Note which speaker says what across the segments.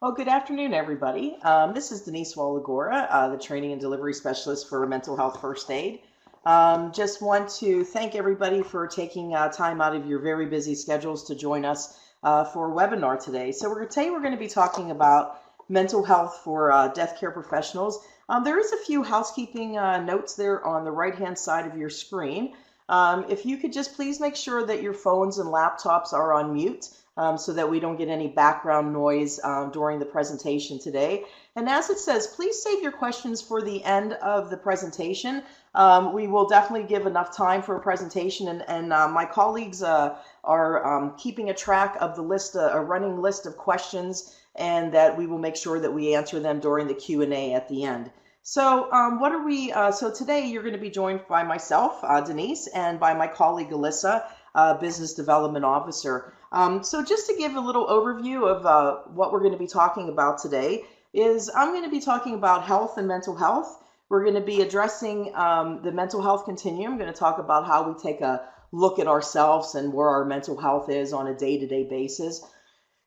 Speaker 1: Well, good afternoon, everybody. This is Denise Wallagora, the Training and Delivery Specialist for Mental Health First Aid. Just want to thank everybody for taking time out of your very busy schedules to join us for a webinar today. So today we're going to be talking about mental health for death care professionals. There is a few housekeeping notes there on the right-hand side of your screen. If you could just please make sure that your phones and laptops are on mute so that we don't get any background noise during the presentation today. And as it says, please save your questions for the end of the presentation. We will definitely give enough time for a presentation, and my colleagues are keeping a track of the list, a running list of questions, and that we will make sure that we answer them during the Q&A at the end. So so today you're going to be joined by myself, Denise, and by my colleague, Alyssa, Business Development Officer. So just to give a little overview of what we're going to be talking about today is I'm going to be talking about health and mental health. We're going to be addressing the mental health continuum. I'm going to talk about how we take a look at ourselves and where our mental health is on a day-to-day basis.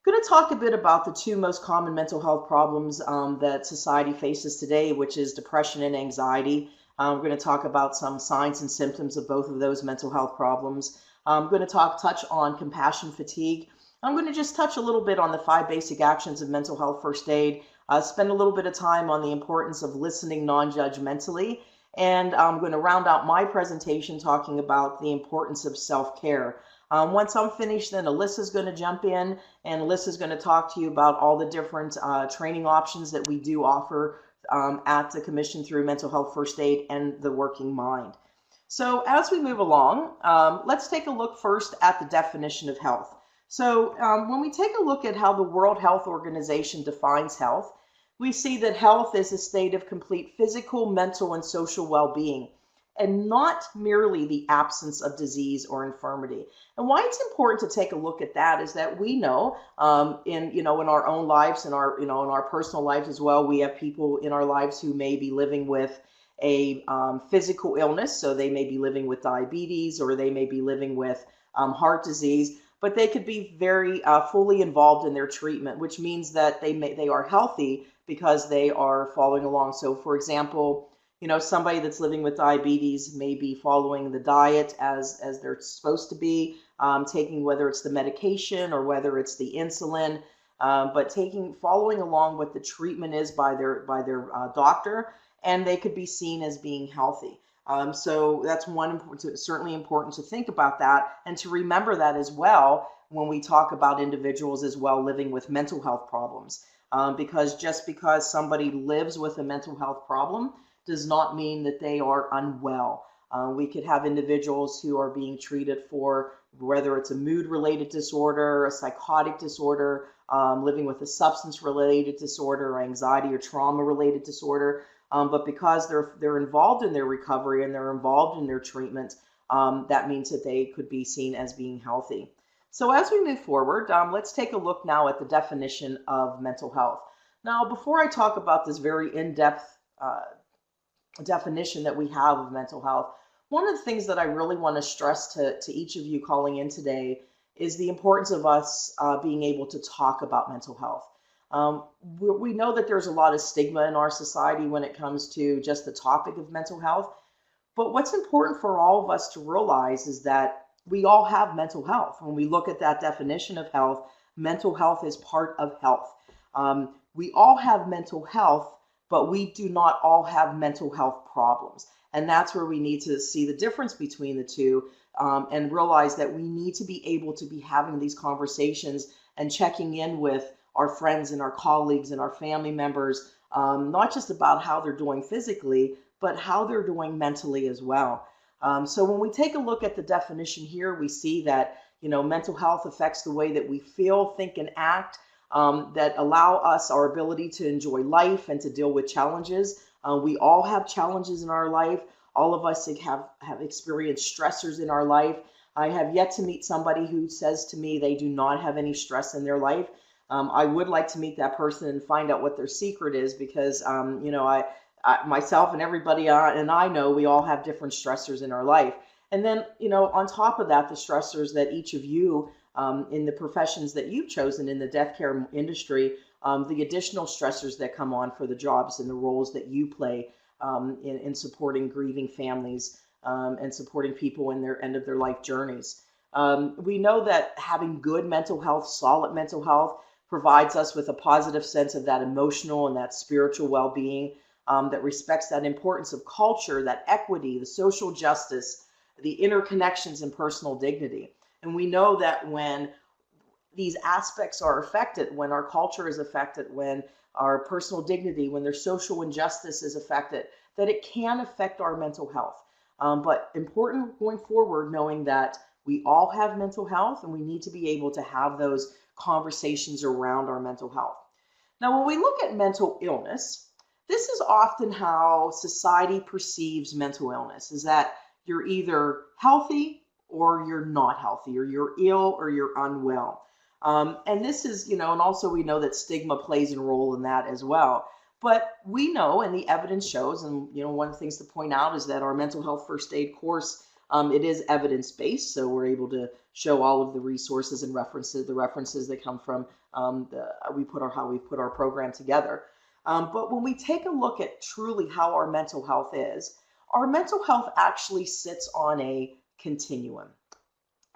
Speaker 1: Going to talk a bit about the two most common mental health problems that society faces today, which is depression and anxiety. We're going to talk about some signs and symptoms of both of those mental health problems. I'm going to touch on compassion fatigue. I'm going to just touch a little bit on the 5 basic actions of mental health first aid, spend a little bit of time on the importance of listening non-judgmentally, and I'm going to round out my presentation talking about the importance of self-care. Once I'm finished, then Alyssa's going to jump in, and Alyssa's going to talk to you about all the different training options that we do offer at the Commission through Mental Health First Aid and the Working Mind. So as we move along, let's take a look first at the definition of health. So when we take a look at how the World Health Organization defines health, we see that health is a state of complete physical, mental, and social well-being, and not merely the absence of disease or infirmity. And why it's important to take a look at that is that we know in our own lives and in our personal lives as well, we have people in our lives who may be living with a physical illness, so they may be living with diabetes or they may be living with heart disease, but they could be very fully involved in their treatment, which means that they are healthy because they are following along. So for example, somebody that's living with diabetes may be following the diet as they're supposed to be, taking whether it's the medication or whether it's the insulin, but following along what the treatment is by their doctor, and they could be seen as being healthy. So that's certainly important to think about that and to remember that as well when we talk about individuals as well living with mental health problems. Because just because somebody lives with a mental health problem does not mean that they are unwell. We could have individuals who are being treated for whether it's a mood-related disorder, a psychotic disorder, living with a substance-related disorder, or anxiety or trauma-related disorder. But because they're involved in their recovery and they're involved in their treatment, that means that they could be seen as being healthy. So as we move forward, let's take a look now at the definition of mental health. Now, before I talk about this very in-depth definition that we have of mental health, one of the things that I really want to stress to each of you calling in today is the importance of us being able to talk about mental health. We know that there's a lot of stigma in our society when it comes to just the topic of mental health, but what's important for all of us to realize is that we all have mental health. When we look at that definition of health, mental health is part of health. We all have mental health, but we do not all have mental health problems. And that's where we need to see the difference between the two and realize that we need to be able to be having these conversations and checking in with our friends and our colleagues and our family members, not just about how they're doing physically, but how they're doing mentally as well. So when we take a look at the definition here, we see that mental health affects the way that we feel, think, and act, that allow us our ability to enjoy life and to deal with challenges. We all have challenges in our life. All of us have experienced stressors in our life. I have yet to meet somebody who says to me they do not have any stress in their life. I would like to meet that person and find out what their secret is, because myself and everybody and I know we all have different stressors in our life. And then, on top of that, the stressors that each of you in the professions that you've chosen in the death care industry, the additional stressors that come on for the jobs and the roles that you play in supporting grieving families and supporting people in their end of their life journeys. We know that having good mental health, solid mental health, provides us with a positive sense of that emotional and that spiritual well-being, that respects that importance of culture, that equity, the social justice, the interconnections and personal dignity. And we know that when these aspects are affected, when our culture is affected, when our personal dignity, when their social injustice is affected, that it can affect our mental health. But important going forward, knowing that we all have mental health and we need to be able to have those conversations around our mental health. Now, when we look at mental illness, this is often how society perceives mental illness, is that you're either healthy or you're not healthy, or you're ill or you're unwell. And this is, and also we know that stigma plays a role in that as well. But we know, and the evidence shows, and one of the things to point out is that our mental health first aid course, it is evidence-based, so we're able to show all of the resources and references, the references that come from how we put our program together. But when we take a look at truly how our mental health is, our mental health actually sits on a continuum.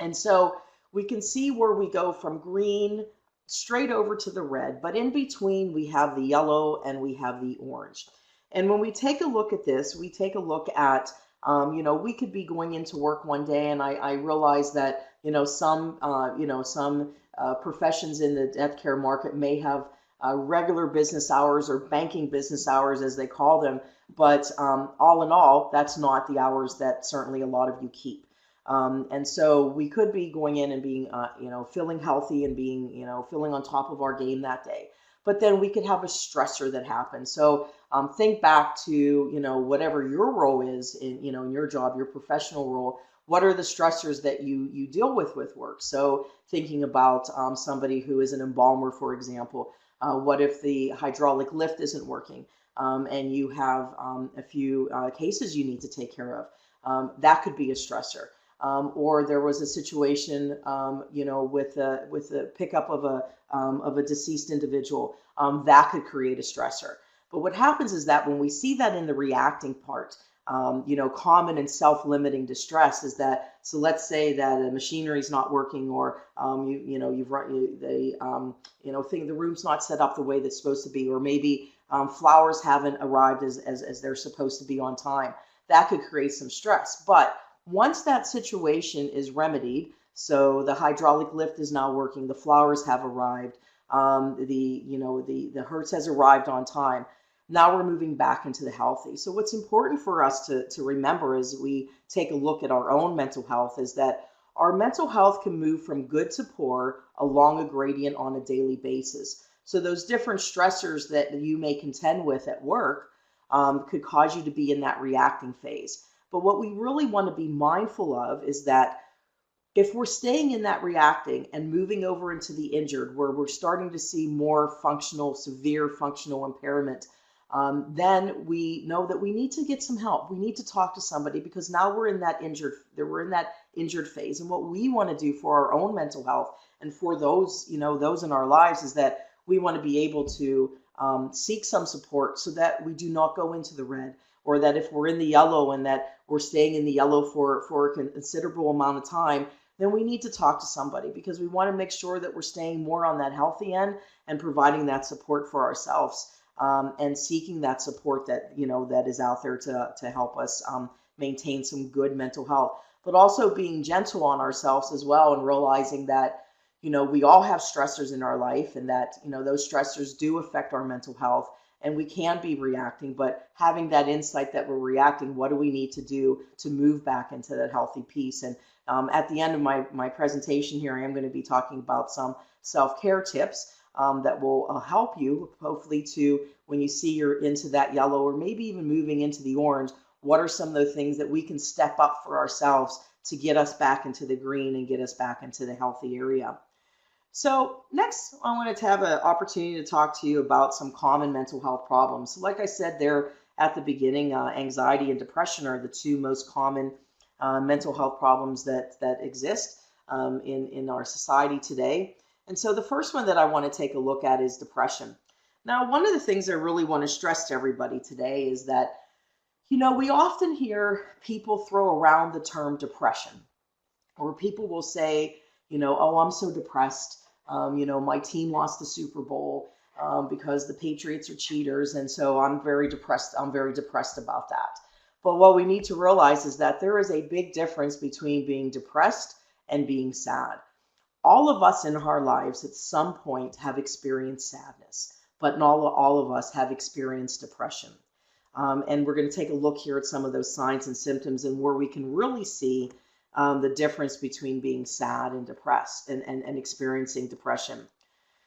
Speaker 1: And so we can see where we go from green straight over to the red, but in between we have the yellow and we have the orange. And when we take a look at this, we take a look at, we could be going into work one day, and I realize that, some professions in the death care market may have regular business hours or banking business hours, as they call them. But all in all, that's not the hours that certainly a lot of you keep. And so we could be going in and being, feeling healthy and being, feeling on top of our game that day. But then we could have a stressor that happens. So think back to, whatever your role is in your job, your professional role. What are the stressors that you deal with work? So thinking about somebody who is an embalmer, for example, what if the hydraulic lift isn't working and you have a few cases you need to take care of? That could be a stressor. Or there was a situation, with the pickup of a deceased individual, that could create a stressor. But what happens is that when we see that in the reacting part, common and self-limiting distress is that. So let's say that a machinery is not working, or the room's not set up the way that's supposed to be, or maybe flowers haven't arrived as they're supposed to be on time. That could create some stress. But once that situation is remedied, so the hydraulic lift is now working, the flowers have arrived, the hearse has arrived on time. Now we're moving back into the healthy. So what's important for us to remember as we take a look at our own mental health is that our mental health can move from good to poor along a gradient on a daily basis. So those different stressors that you may contend with at work could cause you to be in that reacting phase. But what we really want to be mindful of is that if we're staying in that reacting and moving over into the injured, where we're starting to see more severe functional impairment, then we know that we need to get some help. We need to talk to somebody, because now we're in that injured phase. And what we want to do for our own mental health and for those in our lives is that we want to be able to seek some support so that we do not go into the red, or that if we're in the yellow and that we're staying in the yellow for a considerable amount of time, then we need to talk to somebody, because we want to make sure that we're staying more on that healthy end and providing that support for ourselves, and seeking that support that that is out there to help us maintain some good mental health, but also being gentle on ourselves as well, and realizing that we all have stressors in our life, and that those stressors do affect our mental health. And we can be reacting, but having that insight that we're reacting, what do we need to do to move back into that healthy piece? And at the end of my presentation here, I am going to be talking about some self-care tips that will help you, hopefully, to when you see you're into that yellow, or maybe even moving into the orange, what are some of the things that we can step up for ourselves to get us back into the green and get us back into the healthy area? So next, I wanted to have an opportunity to talk to you about some common mental health problems. So like I said there at the beginning, anxiety and depression are the two most common mental health problems that exist. in our society today. And so the first one that I want to take a look at is depression. Now, one of the things I really want to stress to everybody today is that, we often hear people throw around the term depression, or people will say, oh, I'm so depressed. My team lost the Super Bowl because the Patriots are cheaters, and so I'm very depressed. I'm very depressed about that. But what we need to realize is that there is a big difference between being depressed and being sad. All of us in our lives at some point have experienced sadness, but not all of us have experienced depression. And we're going to take a look here at some of those signs and symptoms and where we can really see the difference between being sad and depressed and experiencing depression.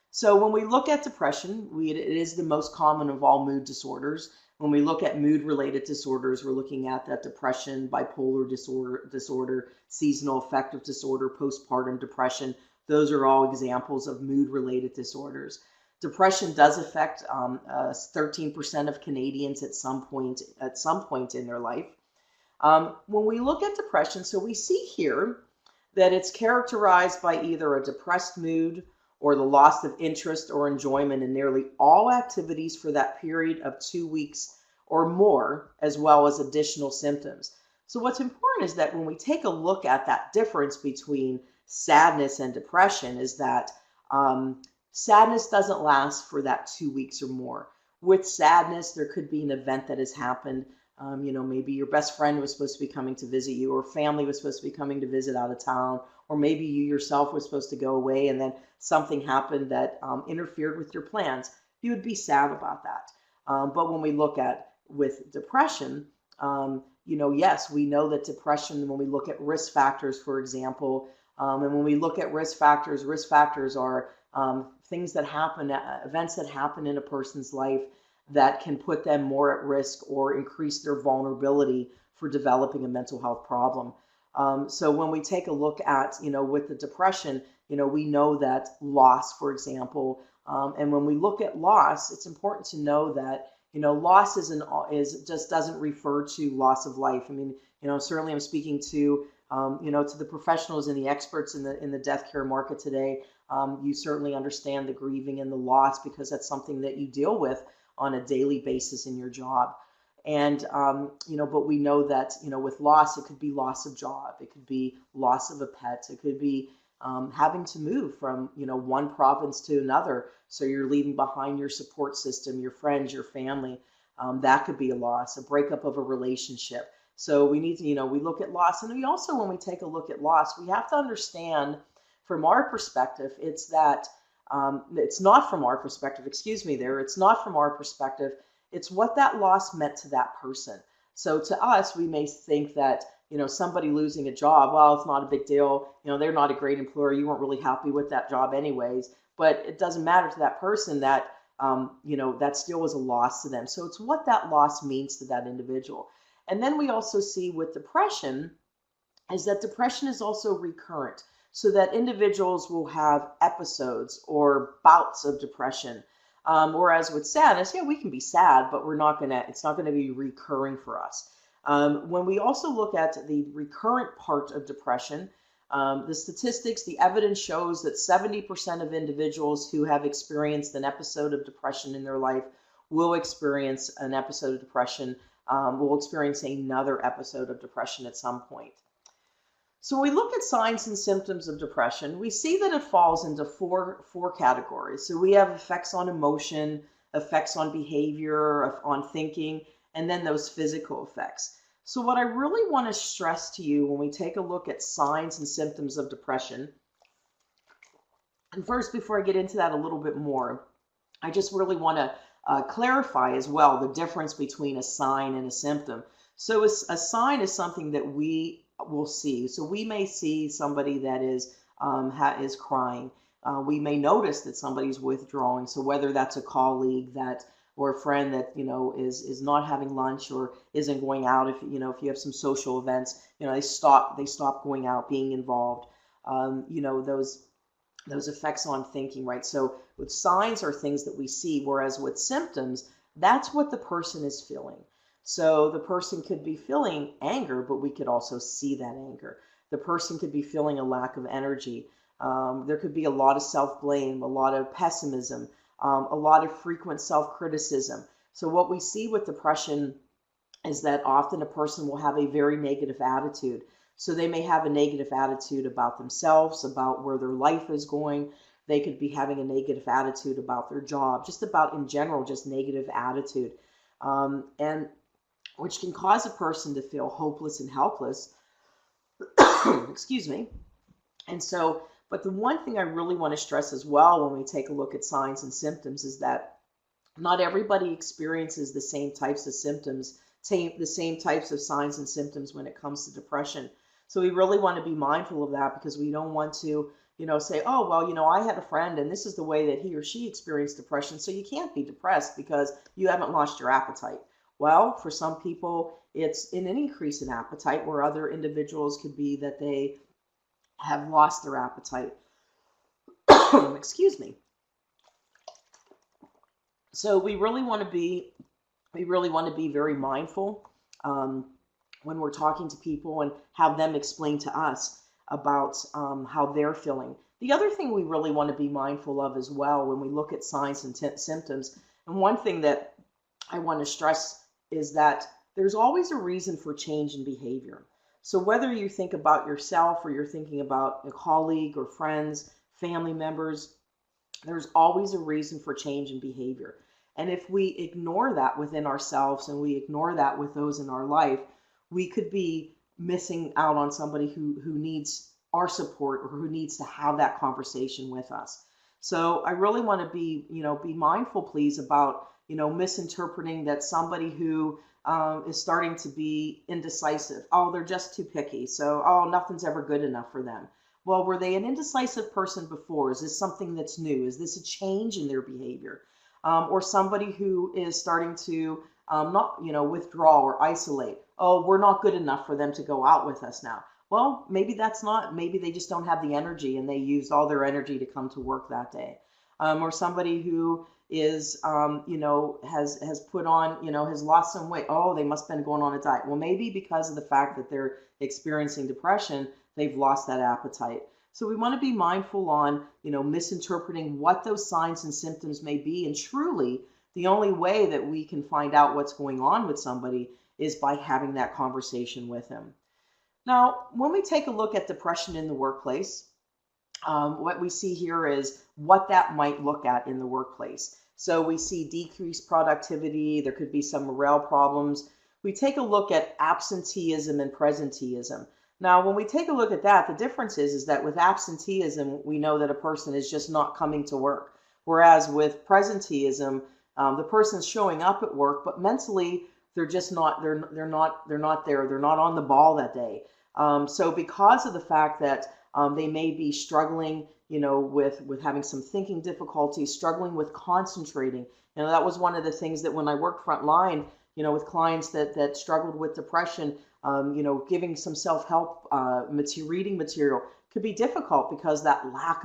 Speaker 1: So when we look at depression, it is the most common of all mood disorders. When we look at mood-related disorders, we're looking at that depression, bipolar disorder, seasonal affective disorder, postpartum depression. Those are all examples of mood-related disorders. Depression does affect 13% of Canadians at some point in their life. When we look at depression, so we see here that it's characterized by either a depressed mood or the loss of interest or enjoyment in nearly all activities for that period of 2 weeks or more, as well as additional symptoms. So what's important is that when we take a look at that difference between sadness and depression is that sadness doesn't last for that 2 weeks or more. With sadness, there could be an event that has happened. Maybe your best friend was supposed to be coming to visit you, or family was supposed to be coming to visit out of town, or maybe you yourself were supposed to go away and then something happened that interfered with your plans. You would be sad about that. But when we look at with depression, yes, we know that depression, when we look at risk factors, for example, and when we look at risk factors are things that happen, events that happen in a person's life that can put them more at risk or increase their vulnerability for developing a mental health problem. So when we take a look at, with the depression, we know that loss, for example, and when we look at loss, it's important to know that, loss just doesn't refer to loss of life. I mean, certainly I'm speaking to, to the professionals and the experts in the death care market today. You certainly understand the grieving and the loss because that's something that you deal with on a daily basis in your job. And, but we know that, with loss, it could be loss of job. It could be loss of a pet. It could be having to move from, one province to another. So you're leaving behind your support system, your friends, your family. That could be a loss, a breakup of a relationship. So we need to, we look at loss. And we also, when we take a look at loss, we have to understand from our perspective, it's that it's not from our perspective, it's not from our perspective, it's what that loss meant to that person. So to us, we may think that, somebody losing a job, well, it's not a big deal, they're not a great employer, you weren't really happy with that job anyways, but it doesn't matter to that person that, that still was a loss to them. So it's what that loss means to that individual. And then we also see with depression is that depression is also recurrent. So that individuals will have episodes or bouts of depression. Whereas with sadness, we can be sad, but it's not gonna be recurring for us. When we also look at the recurrent part of depression, the statistics, the evidence shows that 70% of individuals who have experienced an episode of depression in their life will experience an episode of depression, will experience another episode of depression at some point. So when we look at signs and symptoms of depression, we see that it falls into four categories. So we have effects on emotion, effects on behavior, on thinking, and then those physical effects. So what I really want to stress to you when we take a look at signs and symptoms of depression, and first, before I get into that a little bit more, I just really want to clarify as well the difference between a sign and a symptom. So a sign is something that we will see. So we may see somebody that is crying. We may notice that somebody's withdrawing. So whether that's a colleague or a friend that is not having lunch or isn't going out, if you have some social events, they stop going out, being involved. Those effects on thinking, right? So with signs are things that we see, whereas with symptoms, that's what the person is feeling. So the person could be feeling anger, but we could also see that anger. the person could be feeling a lack of energy. There could be a lot of self-blame, a lot of pessimism, a lot of frequent self-criticism. So what we see with depression is that often a person will have a very negative attitude. So they may have a negative attitude about themselves, about where their life is going. They could be having a negative attitude about their job, just about in general, just negative attitude. And which can cause a person to feel hopeless and helpless. Excuse me. And so, but the one thing I really want to stress as well when we take a look at signs and symptoms is that not everybody experiences the same types of symptoms, the same types of signs and symptoms when it comes to depression. So we really want to be mindful of that, because we don't want to, say, oh, well, I had a friend and this is the way that he or she experienced depression, so you can't be depressed because you haven't lost your appetite. Well, for some people, it's an increase in appetite, where other individuals could be that they have lost their appetite. Excuse me. So we really want to be very mindful when we're talking to people, and have them explain to us about how they're feeling. The other thing we really want to be mindful of as well when we look at signs and symptoms, and one thing that I want to stress is that there's always a reason for change in behavior. So whether you think about yourself or you're thinking about a colleague or friends, family members, there's always a reason for change in behavior. And if we ignore that within ourselves and we ignore that with those in our life, we could be missing out on somebody who needs our support, or who needs to have that conversation with us. So I really want to be mindful, please, about, misinterpreting that somebody who is starting to be indecisive. Oh, they're just too picky. So, oh, nothing's ever good enough for them. Well, were they an indecisive person before? Is this something that's new? Is this a change in their behavior? Or somebody who is starting to not, withdraw or isolate. Oh, we're not good enough for them to go out with us now. Well, maybe maybe they just don't have the energy, and they used all their energy to come to work that day. Or somebody who is, has put on, has lost some weight. Oh, they must have been going on a diet. Well, maybe because of the fact that they're experiencing depression, they've lost that appetite. So we want to be mindful on, misinterpreting what those signs and symptoms may be. And truly, the only way that we can find out what's going on with somebody is by having that conversation with them. Now, when we take a look at depression in the workplace, what we see here is what that might look at in the workplace. So we see decreased productivity. There could be some morale problems. We take a look at absenteeism and presenteeism. Now, when we take a look at that, the difference is that with absenteeism, we know that a person is just not coming to work. Whereas with presenteeism, the person's showing up at work, but mentally they're just not. They're not there. They're not on the ball that day. So because of the fact that they may be struggling, with having some thinking difficulties, struggling with concentrating. That was one of the things that when I worked frontline, with clients that struggled with depression, giving some self-help reading material could be difficult because that lack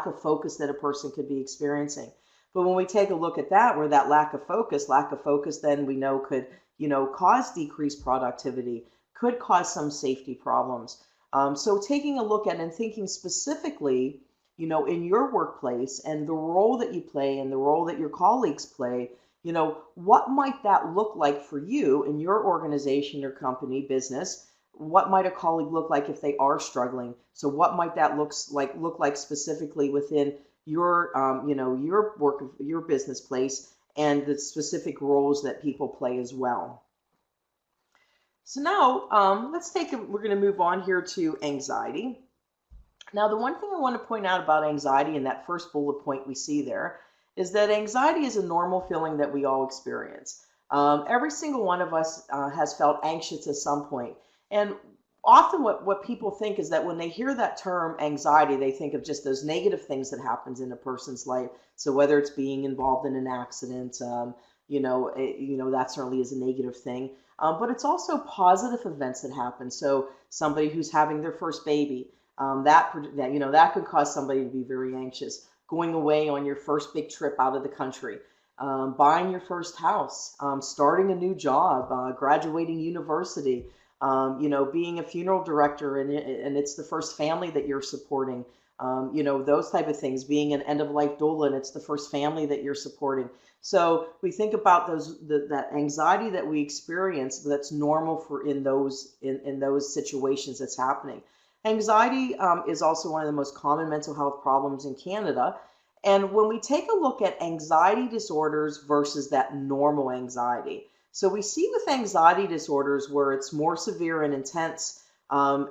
Speaker 1: of focus that a person could be experiencing. But when we take a look at that, where that lack of focus, then we know could, cause decreased productivity, could cause some safety problems. So taking a look at and thinking specifically, in your workplace and the role that you play and the role that your colleagues play, what might that look like for you in your organization, your company, business? What might a colleague look like if they are struggling? So what might that look like specifically within your, your work, your business place, and the specific roles that people play as well? So now we're going to move on here to anxiety. Now, the one thing I want to point out about anxiety in that first bullet point we see there is that anxiety is a normal feeling that we all experience. Every single one of us has felt anxious at some point. And often what people think is that when they hear that term anxiety, they think of just those negative things that happens in a person's life. So whether it's being involved in an accident, that certainly is a negative thing. But it's also positive events that happen. So somebody who's having their first baby, that could cause somebody to be very anxious. Going away on your first big trip out of the country, buying your first house, starting a new job, graduating university, Being a funeral director and it's the first family that you're supporting, those type of things, being an end of life doula and it's the first family that you're supporting. So we think about that anxiety that we experience that's normal for in those situations that's happening. Anxiety is also one of the most common mental health problems in Canada. And when we take a look at anxiety disorders versus that normal anxiety, so we see with anxiety disorders where it's more severe and intense,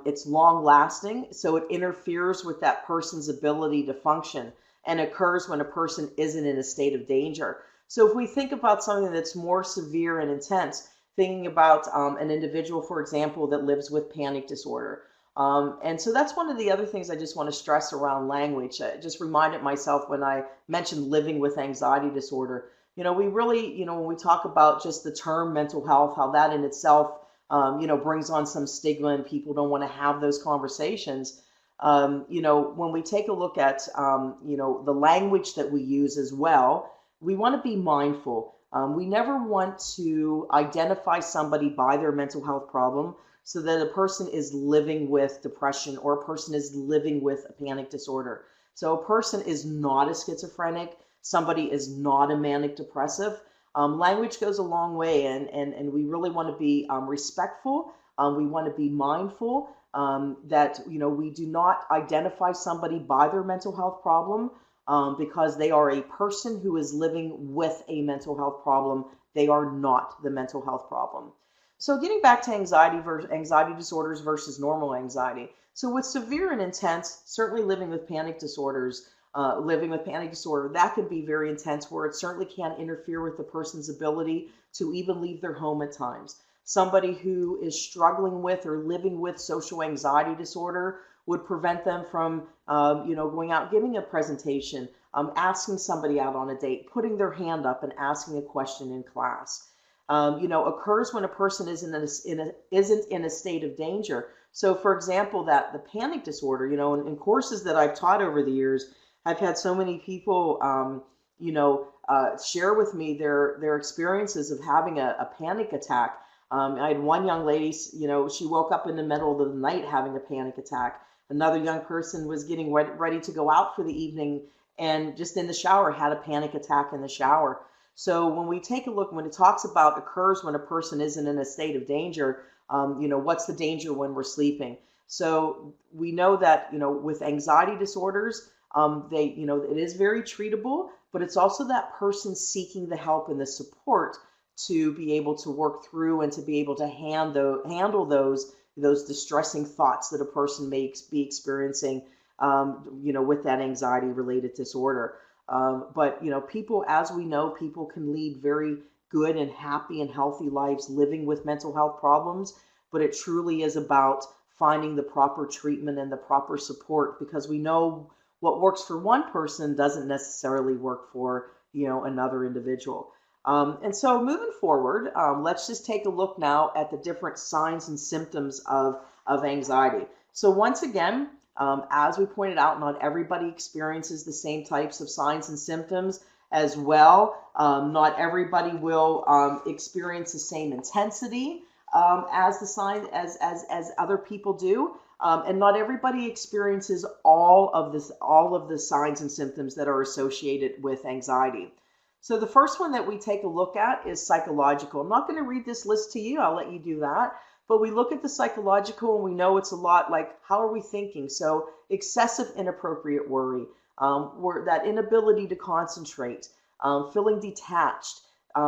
Speaker 1: it's long lasting, so it interferes with that person's ability to function and occurs when a person isn't in a state of danger. So if we think about something that's more severe and intense, thinking about an individual, for example, that lives with panic disorder. And so that's one of the other things I just want to stress around language. I just reminded myself when I mentioned living with anxiety disorder. We really, when we talk about just the term mental health, how that in itself, brings on some stigma and people don't want to have those conversations. When we take a look at, the language that we use as well, we want to be mindful. We never want to identify somebody by their mental health problem so that a person is living with depression or a person is living with a panic disorder. So a person is not a schizophrenic, somebody is not a manic depressive. Language goes a long way, and we really want to be respectful. We want to be mindful that we do not identify somebody by their mental health problem because they are a person who is living with a mental health problem. They are not the mental health problem. So getting back to anxiety disorders versus normal anxiety. So with severe and intense, certainly living with panic disorder, that can be very intense where it certainly can interfere with the person's ability to even leave their home at times. Somebody who is struggling with or living with social anxiety disorder would prevent them from, going out, giving a presentation, asking somebody out on a date, putting their hand up and asking a question in class. Occurs when a person isn't in a state of danger. So, for example, that the panic disorder, in courses that I've taught over the years, I've had so many people, share with me their experiences of having a panic attack. I had one young lady, she woke up in the middle of the night having a panic attack. Another young person was getting ready to go out for the evening and just in the shower had a panic attack in the shower. So when we take a look, when it talks about occurs when a person isn't in a state of danger, what's the danger when we're sleeping? So we know that, with anxiety disorders, it is very treatable, but it's also that person seeking the help and the support to be able to work through and to be able to handle those distressing thoughts that a person may be experiencing, with that anxiety related disorder. But people, as we know, people can lead very good and happy and healthy lives living with mental health problems, but it truly is about finding the proper treatment and the proper support, because we know what works for one person doesn't necessarily work for another individual. And so moving forward, let's just take a look now at the different signs and symptoms of anxiety. So once again, as we pointed out, not everybody experiences the same types of signs and symptoms as well. Not everybody will experience the same intensity as the sign as other people do, and not everybody experiences all of the signs and symptoms that are associated with anxiety. So the first one that we take a look at is psychological. I'm not going to read this list to you. I'll let you do that. But we look at the psychological and we know it's a lot like, how are we thinking? So excessive inappropriate worry, that inability to concentrate, feeling detached,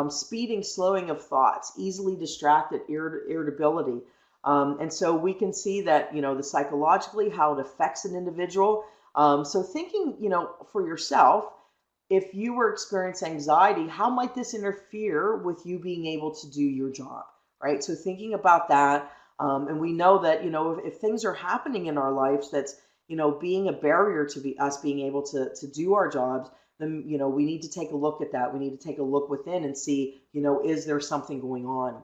Speaker 1: speeding, slowing of thoughts, easily distracted, irritability. And so we can see that, the psychologically, how it affects an individual. So thinking, for yourself, if you were experiencing anxiety, how might this interfere with you being able to do your job? Right? So thinking about that, and we know that, if things are happening in our lives that's, being a barrier to us being able to do our jobs, then, we need to take a look at that. We need to take a look within and see, is there something going on?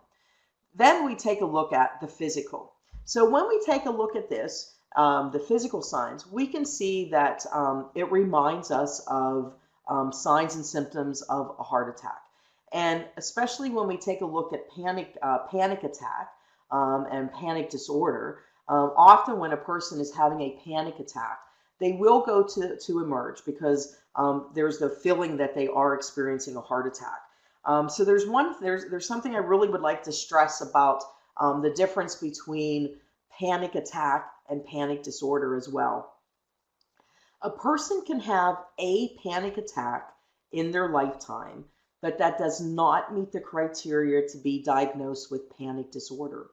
Speaker 1: Then we take a look at the physical. So when we take a look at this, the physical signs, we can see that it reminds us of signs and symptoms of a heart attack. And especially when we take a look at panic attack, and panic disorder, often when a person is having a panic attack, they will go to emerge because there's the feeling that they are experiencing a heart attack. So there's something I really would like to stress about the difference between panic attack and panic disorder as well. A person can have a panic attack in their lifetime, but that does not meet the criteria to be diagnosed with panic disorder.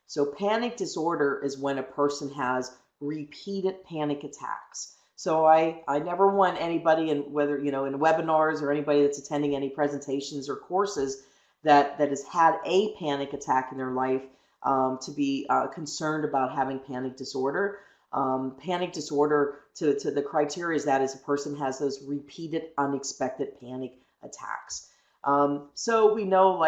Speaker 1: So panic disorder is when a person has repeated panic attacks. So I never want anybody, in whether in webinars or anybody that's attending any presentations or courses that has had a panic attack in their life, to be concerned about having panic disorder. Panic disorder, to the criteria, is that as a person has those repeated unexpected panic attacks. So we know,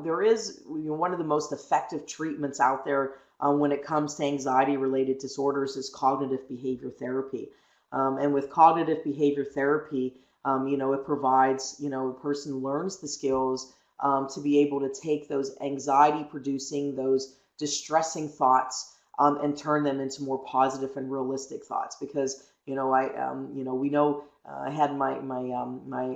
Speaker 1: there is one of the most effective treatments out there when it comes to anxiety related disorders is cognitive behavior therapy. And with cognitive behavior therapy, it provides, a person learns the skills to be able to take those anxiety producing, those distressing thoughts, and turn them into more positive and realistic thoughts. Because we know I had my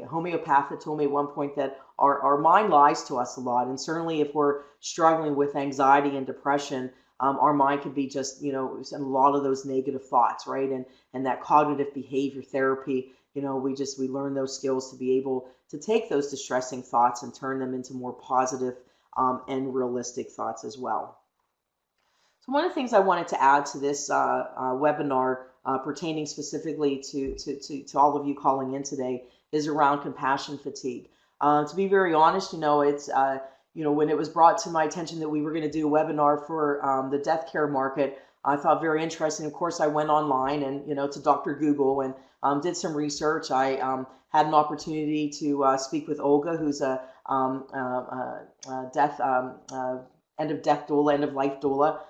Speaker 1: homeopath that told me at one point that our mind lies to us a lot, and certainly if we're struggling with anxiety and depression, our mind could be just a lot of those negative thoughts, right? And that cognitive behavior therapy, we learn those skills to be able to take those distressing thoughts and turn them into more positive and realistic thoughts as well. So one of the things I wanted to add to this webinar pertaining specifically to all of you calling in today is around compassion fatigue. To be very honest, it's when it was brought to my attention that we were going to do a webinar for the death care market, I thought very interesting. Of course, I went online and to Dr. Google and did some research. I had an opportunity to speak with Olga, who's a end of life doula.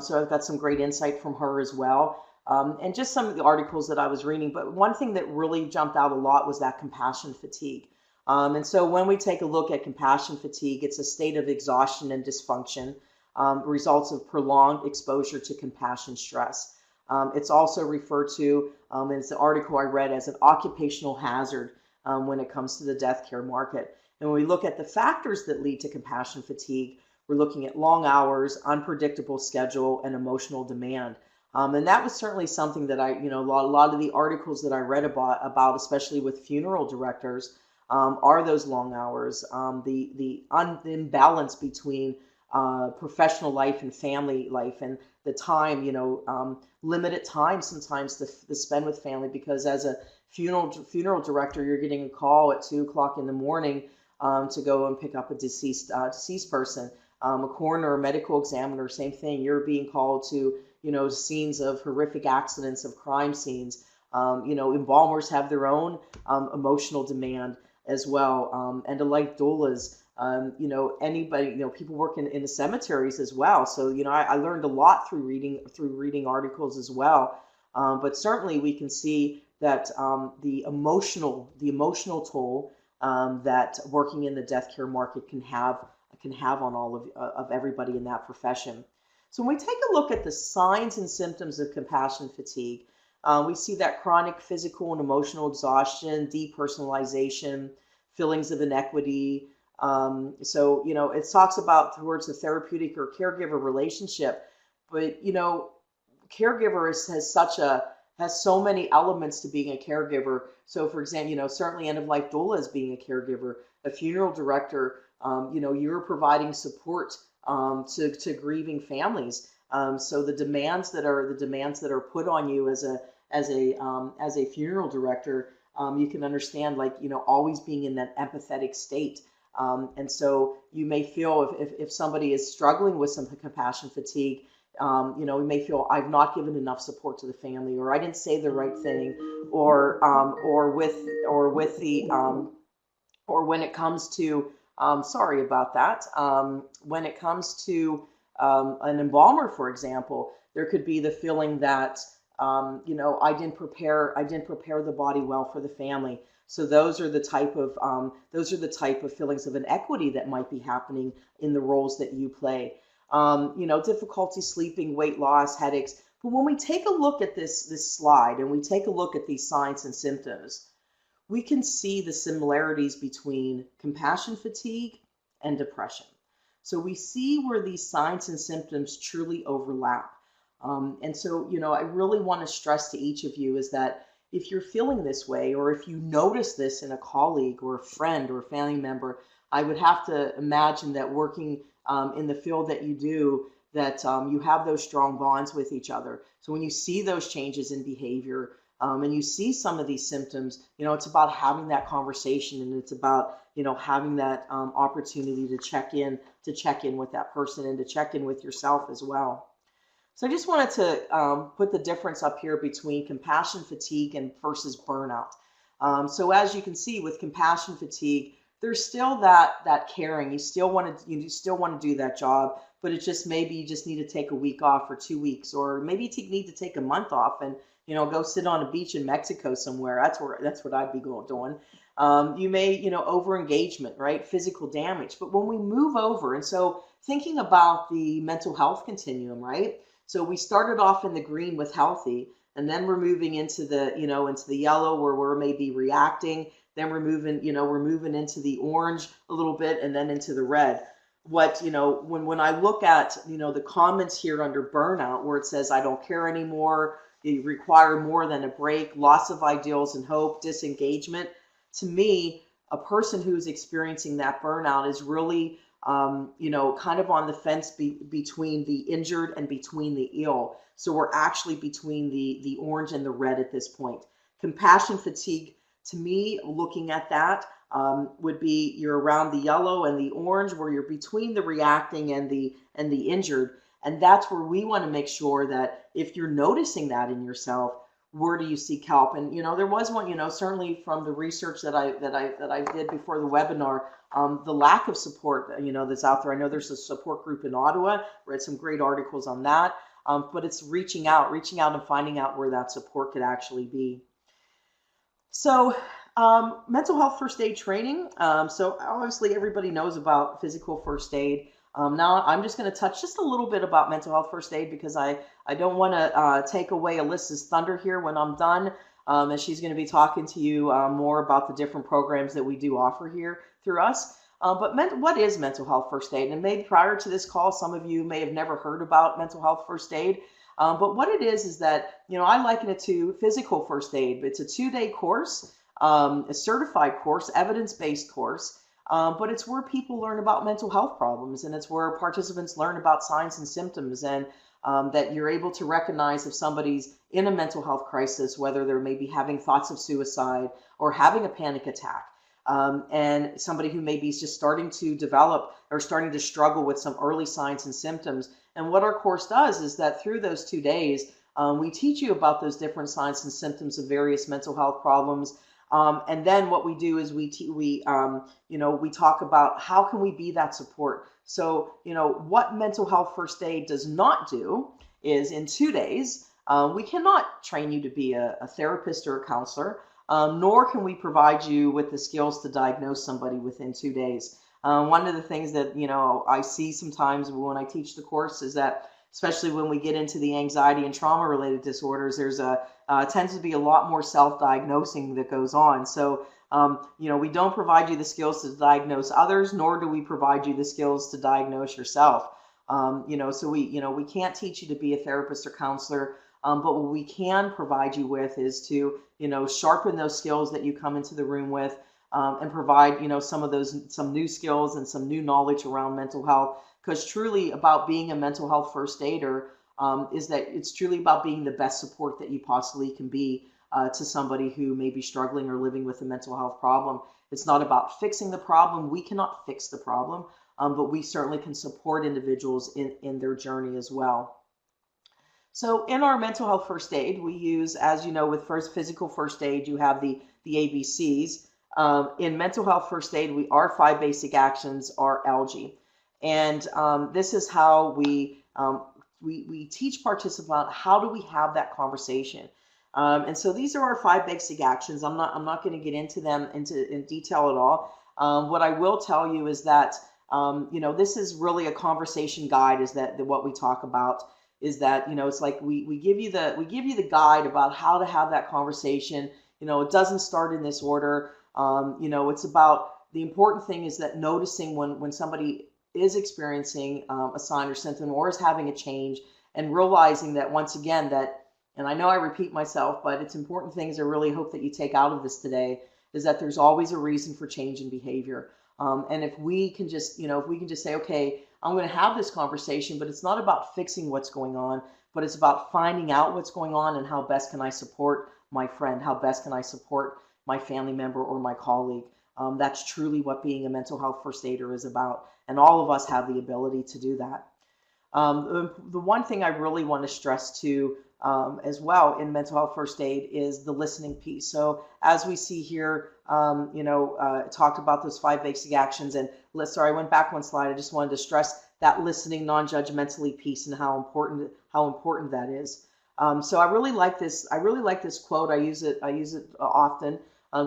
Speaker 1: So I've got some great insight from her as well. And just some of the articles that I was reading. But one thing that really jumped out a lot was that compassion fatigue. And so when we take a look at compassion fatigue, it's a state of exhaustion and dysfunction, results of prolonged exposure to compassion stress. It's also referred to, as the article I read, as an occupational hazard when it comes to the death care market. And when we look at the factors that lead to compassion fatigue, we're looking at long hours, unpredictable schedule, and emotional demand. And that was certainly something that a lot of the articles that I read about, especially with funeral directors, are those long hours, the imbalance between professional life and family life, and the time, limited time sometimes to spend with family, because as a funeral director, you're getting a call at 2:00 in the morning to go and pick up a deceased person. A coroner or medical examiner, same thing. You're being called to, scenes of horrific accidents, of crime scenes. Embalmers have their own emotional demand as well. End-of-life doulas, anybody, people work in the cemeteries as well. So, I learned a lot through reading articles as well. But certainly we can see that the emotional toll that working in the death care market can have on all of everybody in that profession. So when we take a look at the signs and symptoms of compassion fatigue, we see that chronic physical and emotional exhaustion, depersonalization, feelings of inequity. So it talks about towards the therapeutic or caregiver relationship, but caregiver has so many elements to being a caregiver. So for example, certainly end-of-life doula is being a caregiver. A funeral director, you're providing support to grieving families. So the demands that are put on you as a funeral director, you can understand, always being in that empathetic state. And so you may feel if somebody is struggling with some compassion fatigue, you may feel I've not given enough support to the family, or I didn't say the right thing, or when it comes to sorry about that. When it comes to an embalmer, for example, there could be the feeling that I didn't prepare the body well for the family. So those are the type of feelings of inequity that might be happening in the roles that you play. difficulty sleeping, weight loss, headaches. But when we take a look at this slide and we take a look at these signs and symptoms, we can see the similarities between compassion fatigue and depression. So we see where these signs and symptoms truly overlap. And so, I really want to stress to each of you is that if you're feeling this way, or if you notice this in a colleague or a friend or a family member, I would have to imagine that working in the field that you do, that you have those strong bonds with each other. So when you see those changes in behavior, and you see some of these symptoms, it's about having that conversation, and it's about, having that opportunity to check in with that person and to check in with yourself as well. So I just wanted to put the difference up here between compassion fatigue and versus burnout. So as you can see with compassion fatigue, there's still that caring. You still want to do that job, but it just maybe you just need to take a week off or 2 weeks, or maybe you need to take a month off and go sit on a beach in Mexico somewhere. That's what I'd be doing. You may over engagement, right? Physical damage. But when we move over, and so thinking about the mental health continuum, right? So we started off in the green with healthy, and then we're moving into the into the yellow where we're maybe reacting. Then we're moving into the orange a little bit, and then into the red. When I look at the comments here under burnout, where it says I don't care anymore, you require more than a break, loss of ideals and hope, disengagement. To me, a person who's experiencing that burnout is really kind of on the fence between the injured and between the ill. So we're actually between the orange and the red at this point. Compassion fatigue, to me, looking at that, would be you're around the yellow and the orange, where you're between the reacting and the injured. And that's where we want to make sure that if you're noticing that in yourself, where do you seek help? And there was one, certainly from the research that I did before the webinar, the lack of support, that's out there. I know there's a support group in Ottawa. Read some great articles on that. But it's reaching out and finding out where that support could actually be. So mental health first aid training. So obviously everybody knows about physical first aid. Now I'm just going to touch just a little bit about mental health first aid, because I don't want to take away Alyssa's thunder here when I'm done. And she's going to be talking to you more about the different programs that we do offer here through us. But what is mental health first aid? And maybe prior to this call, some of you may have never heard about mental health first aid. But what it is that, I liken it to physical first aid. It's a 2-day course, a certified course, evidence-based course. But it's where people learn about mental health problems, and it's where participants learn about signs and symptoms, and that you're able to recognize if somebody's in a mental health crisis, whether they're maybe having thoughts of suicide or having a panic attack, and somebody who maybe is just starting to develop or starting to struggle with some early signs and symptoms. And what our course does is that through those 2 days, we teach you about those different signs and symptoms of various mental health problems. And then what we do is we talk about how can we be that support. So, what mental health first aid does not do is in 2 days, we cannot train you to be a therapist or a counselor, nor can we provide you with the skills to diagnose somebody within 2 days. One of the things that, I see sometimes when I teach the course is that, especially when we get into the anxiety and trauma related disorders, there's tends to be a lot more self-diagnosing that goes on. So, we don't provide you the skills to diagnose others, nor do we provide you the skills to diagnose yourself. So we can't teach you to be a therapist or counselor, but what we can provide you with is to, sharpen those skills that you come into the room with, and provide, some new skills and some new knowledge around mental health. Because truly about being a mental health first aider is that it's truly about being the best support that you possibly can be to somebody who may be struggling or living with a mental health problem. It's not about fixing the problem. We cannot fix the problem, but we certainly can support individuals in their journey as well. So in our mental health first aid, we use, as you know, with physical first aid, you have the ABCs. In mental health first aid, our 5 basic actions are ALGE. And this is how we teach participants, how do we have that conversation? And so these are our 5 basic actions. I'm not going to get into them in detail at all. What I will tell you is that This is really a conversation guide. Is that what we talk about? Is that it's like we give you the guide about how to have that conversation. It doesn't start in this order. It's about the important thing is that noticing when somebody is experiencing a sign or symptom or is having a change, and realizing that once again and I know I repeat myself, but it's important things I really hope that you take out of this today is that there's always a reason for change in behavior. And if we can just say, okay, I'm going to have this conversation, but it's not about fixing what's going on, but it's about finding out what's going on and how best can I support my friend, how best can I support my family member or my colleague. That's truly what being a mental health first aider is about. And all of us have the ability to do that. The one thing I really want to stress too, as well in mental health first aid is the listening piece. So as we see here, talked about those 5 basic actions. And sorry, I went back one slide. I just wanted to stress that listening non-judgmentally piece and how important that is. So I really like this. I really like this quote. I use it often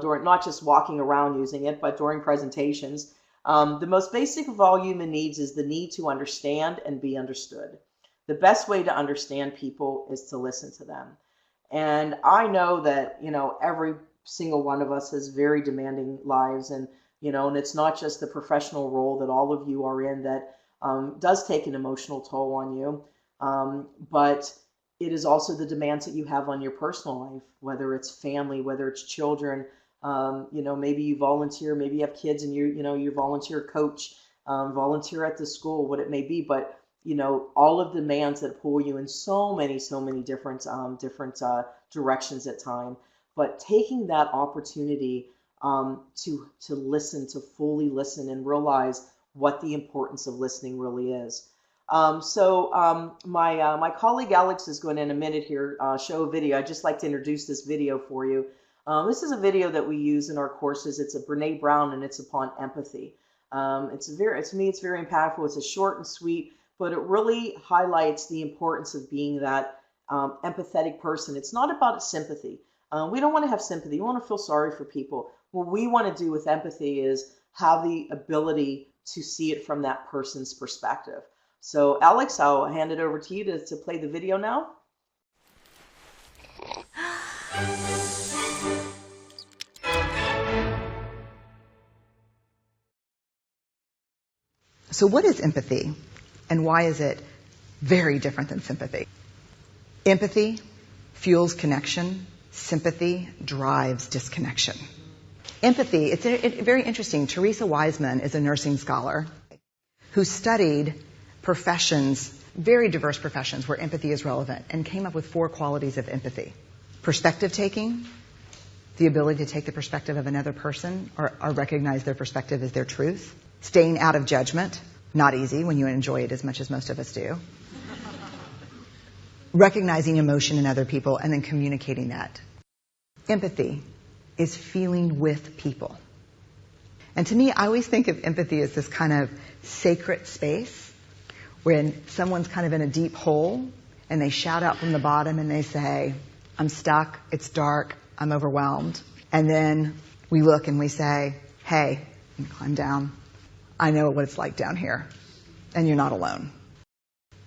Speaker 1: during not just walking around using it, but during presentations. The most basic of all human needs is the need to understand and be understood. The best way to understand people is to listen to them. And I know that, every single one of us has very demanding lives, and it's not just the professional role that all of you are in that does take an emotional toll on you, but it is also the demands that you have on your personal life, whether it's family, whether it's children. Maybe you volunteer, maybe you have kids and you volunteer coach, volunteer at the school, what it may be, but all of the demands that pull you in so many different directions at time. But taking that opportunity to listen, to fully listen and realize what the importance of listening really is. My colleague Alex is going to, in a minute here, show a video. I'd just like to introduce this video for you. This is a video that we use in our courses. It's a Brene Brown, and it's upon empathy. To me, it's very impactful. It's a short and sweet, but it really highlights the importance of being that empathetic person. It's not about sympathy. We don't want to have sympathy. We want to feel sorry for people. What we want to do with empathy is have the ability to see it from that person's perspective. So Alex, I'll hand it over to you to play the video now.
Speaker 2: So what is empathy, and why is it very different than sympathy? Empathy fuels connection. Sympathy drives disconnection. Empathy, it's very interesting. Teresa Wiseman is a nursing scholar who studied professions, very diverse professions where empathy is relevant, and came up with 4 qualities of empathy. Perspective taking, the ability to take the perspective of another person or recognize their perspective as their truth. Staying out of judgment, not easy when you enjoy it as much as most of us do. Recognizing emotion in other people and then communicating that. Empathy is feeling with people. And to me, I always think of empathy as this kind of sacred space when someone's kind of in a deep hole and they shout out from the bottom and they say, I'm stuck, it's dark, I'm overwhelmed. And then we look and we say, hey, climb down. I know what it's like down here, and you're not alone.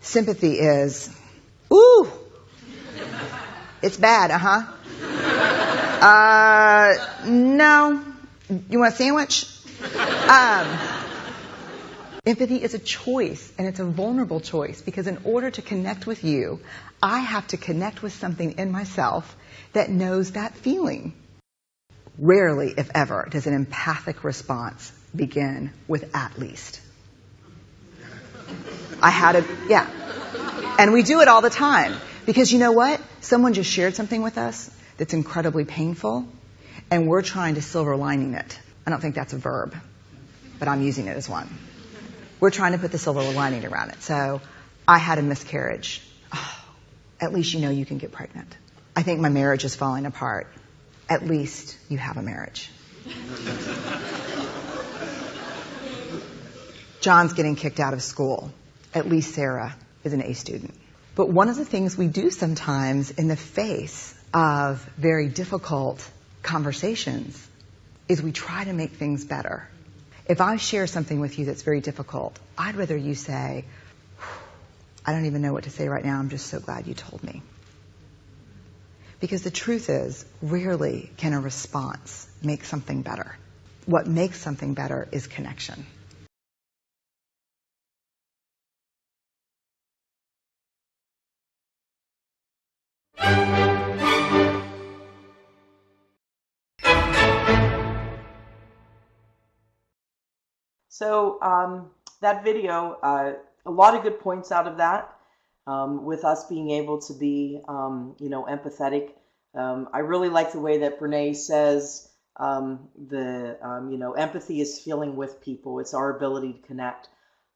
Speaker 2: Sympathy is, ooh, it's bad, no, you want a sandwich? Empathy is a choice, and it's a vulnerable choice, because in order to connect with you, I have to connect with something in myself that knows that feeling. Rarely, if ever, does an empathic response begin with at least. And we do it all the time. Because you know what? Someone just shared something with us that's incredibly painful, and we're trying to silver lining it. I don't think that's a verb, but I'm using it as one. We're trying to put the silver lining around it. So, I had a miscarriage. Oh, at least you know you can get pregnant. I think my marriage is falling apart. At least you have a marriage. John's getting kicked out of school. At least Sarah is an A student. But one of the things we do sometimes in the face of very difficult conversations is we try to make things better. If I share something with you that's very difficult, I'd rather you say, I don't even know what to say right now. I'm just so glad you told me. Because the truth is, rarely can a response make something better. What makes something better is connection.
Speaker 1: So that video, a lot of good points out of that, with us being able to be, empathetic. I really like the way that Brene says empathy is feeling with people. It's our ability to connect.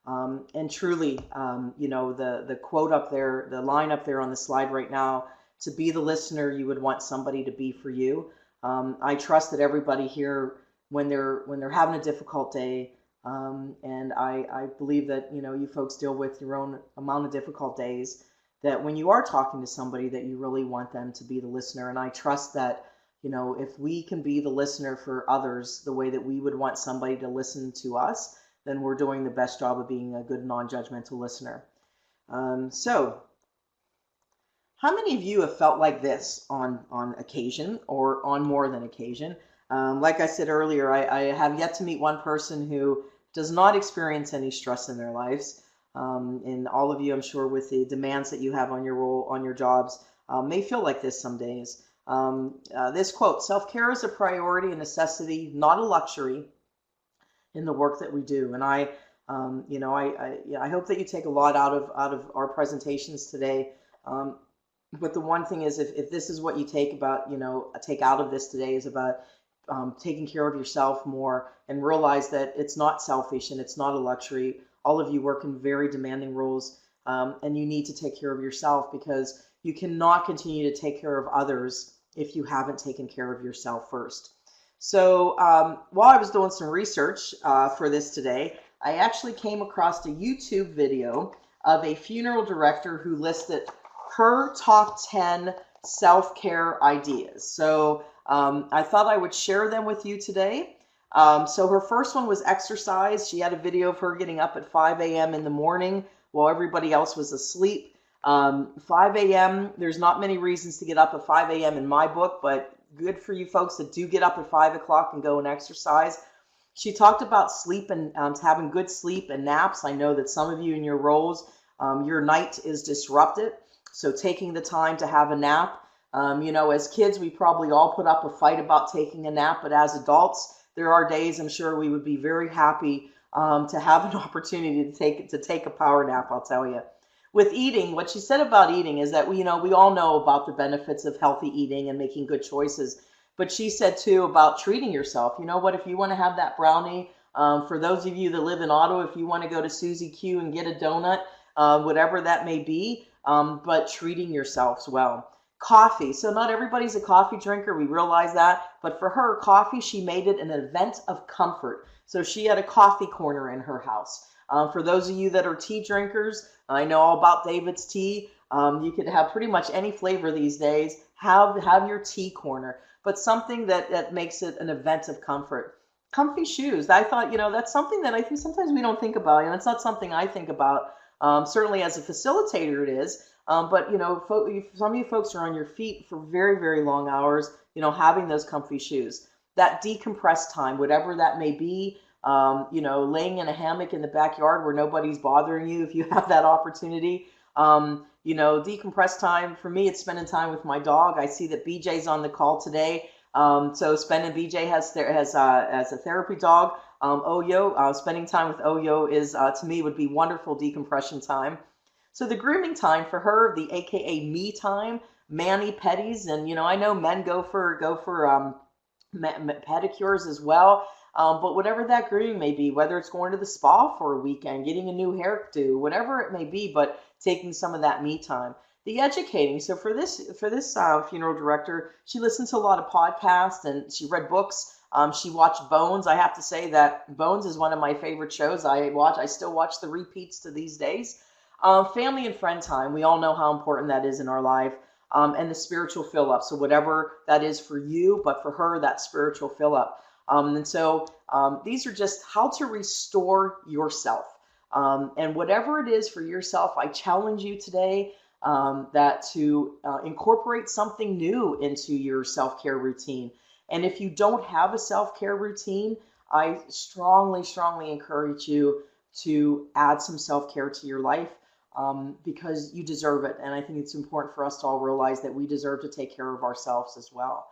Speaker 1: And truly, the quote up there, the line up there on the slide right now, to be the listener you would want somebody to be for you. I trust that everybody here, when they're having a difficult day, and I believe that, you folks deal with your own amount of difficult days, that when you are talking to somebody that you really want them to be the listener. And I trust that, if we can be the listener for others the way that we would want somebody to listen to us, then we're doing the best job of being a good non-judgmental listener. So how many of you have felt like this on occasion or on more than occasion? Like I said earlier, I have yet to meet one person who does not experience any stress in their lives. And all of you, I'm sure, with the demands that you have on your role, on your jobs, may feel like this some days. This quote: self-care is a priority, a necessity, not a luxury in the work that we do. And I hope that you take a lot out of our presentations today. But the one thing is, if this is what you take out of this today, is about taking care of yourself more, and realize that it's not selfish and it's not a luxury. All of you work in very demanding roles, and you need to take care of yourself, because you cannot continue to take care of others if you haven't taken care of yourself first. So while I was doing some research for this today, I actually came across a YouTube video of a funeral director who listed her top 10 self-care ideas. So I thought I would share them with you today. So her first one was exercise. She had a video of her getting up at 5 a.m. in the morning while everybody else was asleep. 5 a.m., there's not many reasons to get up at 5 a.m. in my book, but good for you folks that do get up at 5 o'clock and go and exercise. She talked about sleep and having good sleep and naps. I know that some of you in your roles, your night is disrupted. So taking the time to have a nap. As kids, we probably all put up a fight about taking a nap, but as adults, there are days I'm sure we would be very happy to have an opportunity to take a power nap, I'll tell you. With eating, what she said about eating is that we all know about the benefits of healthy eating and making good choices. But she said too about treating yourself. You know what, if you want to have that brownie, for those of you that live in Ottawa, if you want to go to Susie Q and get a donut, whatever that may be, but treating yourselves well. Coffee. So not everybody's a coffee drinker. We realize that. But for her, coffee, she made it an event of comfort. So she had a coffee corner in her house. For those of you that are tea drinkers, I know all about David's tea. You could have pretty much any flavor these days. Have your tea corner, but something that makes it an event of comfort. Comfy shoes. I thought, that's something that I think sometimes we don't think about. It's not something I think about. Certainly as a facilitator it is. But some of you folks are on your feet for very, very long hours, having those comfy shoes. That decompress time, whatever that may be, laying in a hammock in the backyard where nobody's bothering you if you have that opportunity. Decompress time, for me, it's spending time with my dog. I see that BJ's on the call today. BJ has a therapy dog, Oyo. Spending time with Oyo is, to me, would be wonderful decompression time. So the grooming time for her, the AKA me time, mani-pedis, and I know men go for pedicures as well. But whatever that grooming may be, whether it's going to the spa for a weekend, getting a new hairdo, whatever it may be, but taking some of that me time. The educating. So for this funeral director, she listened to a lot of podcasts and she read books. She watched Bones. I have to say that Bones is one of my favorite shows. I still watch the repeats to these days. Family and friend time. We all know how important that is in our life. And the spiritual fill up. So whatever that is for you, but for her, that spiritual fill up. And so these are just how to restore yourself. And whatever it is for yourself, I challenge you today that to incorporate something new into your self-care routine. And if you don't have a self-care routine, I strongly, strongly encourage you to add some self-care to your life because you deserve it. And I think it's important for us to all realize that we deserve to take care of ourselves as well.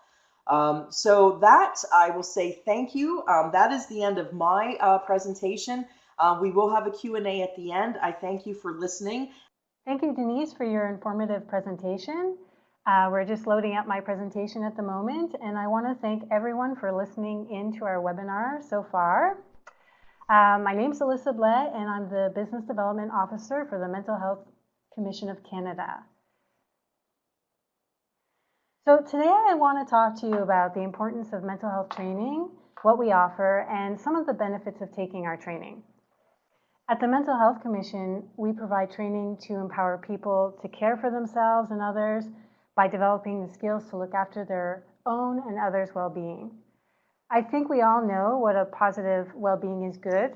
Speaker 1: So that I will say thank you. That is the end of my presentation. We will have a Q&A at the end. I thank you for listening.
Speaker 3: Thank you, Denise, for your informative presentation. We're just loading up my presentation at the moment, and I want to thank everyone for listening in to our webinar so far. My name is Alyssa Blais, and I'm the Business Development Officer for the Mental Health Commission of Canada. So today I want to talk to you about the importance of mental health training, what we offer, and some of the benefits of taking our training. At the Mental Health Commission, we provide training to empower people to care for themselves and others by developing the skills to look after their own and others' well-being. I think we all know what a positive well-being is good,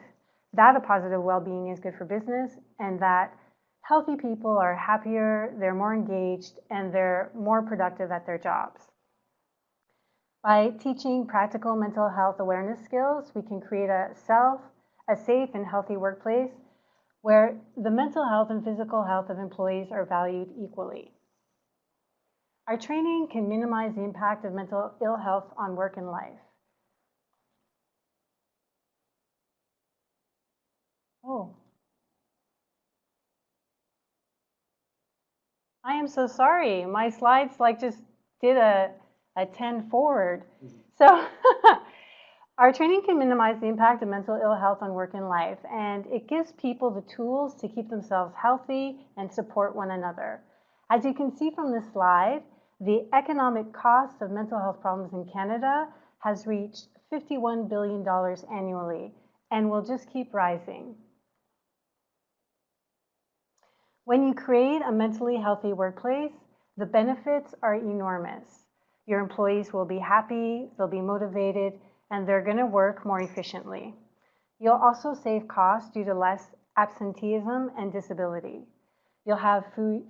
Speaker 3: that a positive well-being is good for business, and that healthy people are happier, they're more engaged, and they're more productive at their jobs. By teaching practical mental health awareness skills, we can create a safe and healthy workplace where the mental health and physical health of employees are valued equally. Our training can minimize the impact of mental ill health on work and life. Oh. I am so sorry. My slides just did a 10 forward. So our training can minimize the impact of mental ill health on work and life, and it gives people the tools to keep themselves healthy and support one another. As you can see from this slide, the economic cost of mental health problems in Canada has reached $51 billion annually and will just keep rising. When you create a mentally healthy workplace, the benefits are enormous. Your employees will be happy, they'll be motivated, and they're going to work more efficiently. You'll also save costs due to less absenteeism and disability. You'll have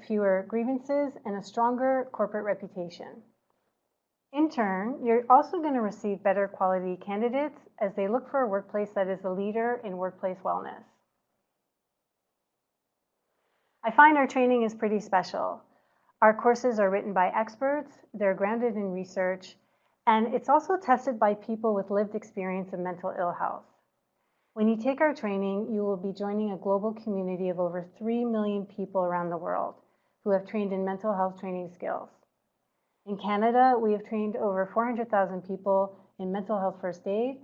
Speaker 3: fewer grievances and a stronger corporate reputation. In turn, you're also going to receive better quality candidates as they look for a workplace that is a leader in workplace wellness. I find our training is pretty special. Our courses are written by experts, they're grounded in research, and it's also tested by people with lived experience of mental ill health. When you take our training, you will be joining a global community of over 3 million people around the world who have trained in mental health training skills. In Canada, we have trained over 400,000 people in mental health first aid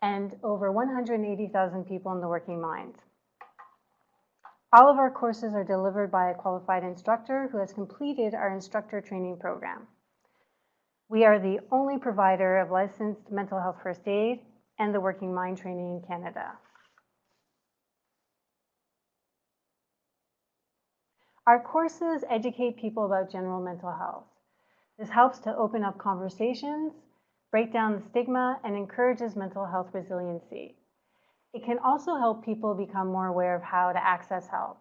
Speaker 3: and over 180,000 people in the working mind. All of our courses are delivered by a qualified instructor who has completed our instructor training program. We are the only provider of licensed mental health first aid and the working mind training in Canada. Our courses educate people about general mental health. This helps to open up conversations, break down the stigma, and encourages mental health resiliency. It can also help people become more aware of how to access help.